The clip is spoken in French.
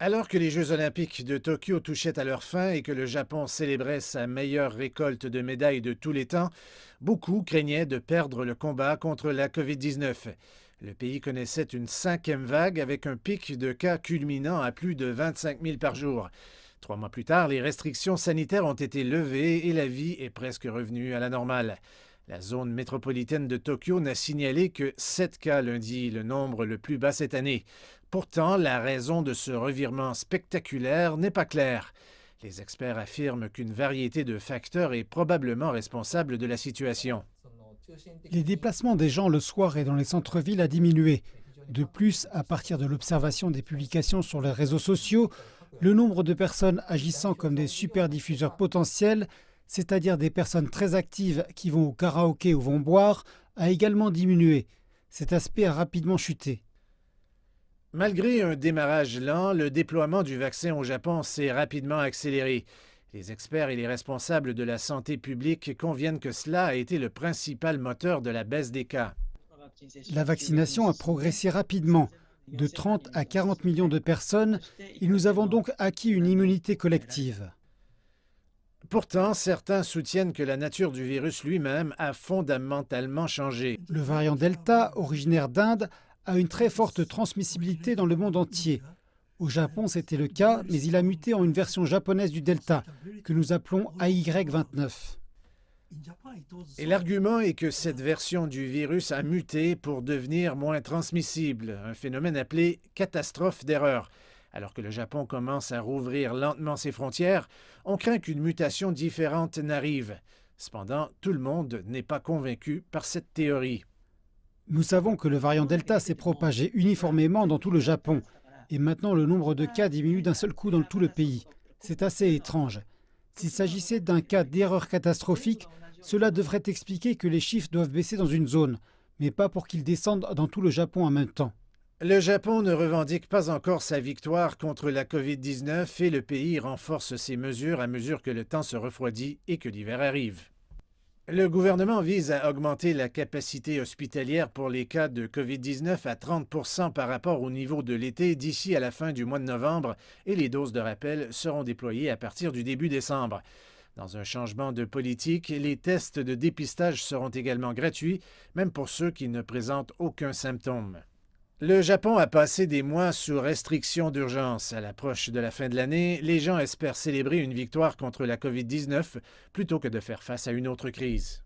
Alors que les Jeux olympiques de Tokyo touchaient à leur fin et que le Japon célébrait sa meilleure récolte de médailles de tous les temps, beaucoup craignaient de perdre le combat contre la COVID-19. Le pays connaissait une cinquième vague avec un pic de cas culminant à plus de 25 000 par jour. 3 mois plus tard, les restrictions sanitaires ont été levées et la vie est presque revenue à la normale. La zone métropolitaine de Tokyo n'a signalé que 7 cas lundi, le nombre le plus bas cette année. Pourtant, la raison de ce revirement spectaculaire n'est pas claire. Les experts affirment qu'une variété de facteurs est probablement responsable de la situation. Les déplacements des gens le soir et dans les centres-villes a diminué. De plus, à partir de l'observation des publications sur les réseaux sociaux, le nombre de personnes agissant comme des superdiffuseurs potentiels, c'est-à-dire des personnes très actives qui vont au karaoké ou vont boire, a également diminué. Cet aspect a rapidement chuté. Malgré un démarrage lent, le déploiement du vaccin au Japon s'est rapidement accéléré. Les experts et les responsables de la santé publique conviennent que cela a été le principal moteur de la baisse des cas. La vaccination a progressé rapidement, de 30 à 40 millions de personnes, et nous avons donc acquis une immunité collective. Pourtant, certains soutiennent que la nature du virus lui-même a fondamentalement changé. Le variant Delta, originaire d'Inde, a une très forte transmissibilité dans le monde entier. Au Japon, c'était le cas, mais il a muté en une version japonaise du Delta, que nous appelons AY29. Et l'argument est que cette version du virus a muté pour devenir moins transmissible, un phénomène appelé catastrophe d'erreur. Alors que le Japon commence à rouvrir lentement ses frontières, on craint qu'une mutation différente n'arrive. Cependant, tout le monde n'est pas convaincu par cette théorie. Nous savons que le variant Delta s'est propagé uniformément dans tout le Japon, et maintenant le nombre de cas diminue d'un seul coup dans tout le pays. C'est assez étrange. S'il s'agissait d'un cas d'erreur catastrophique, cela devrait expliquer que les chiffres doivent baisser dans une zone, mais pas pour qu'ils descendent dans tout le Japon en même temps. Le Japon ne revendique pas encore sa victoire contre la COVID-19 et le pays renforce ses mesures à mesure que le temps se refroidit et que l'hiver arrive. Le gouvernement vise à augmenter la capacité hospitalière pour les cas de COVID-19 à 30 par rapport au niveau de l'été d'ici à la fin du mois de novembre et les doses de rappel seront déployées à partir du début décembre. Dans un changement de politique, les tests de dépistage seront également gratuits, même pour ceux qui ne présentent aucun symptôme. Le Japon a passé des mois sous restriction d'urgence. À l'approche de la fin de l'année, les gens espèrent célébrer une victoire contre la COVID-19 plutôt que de faire face à une autre crise.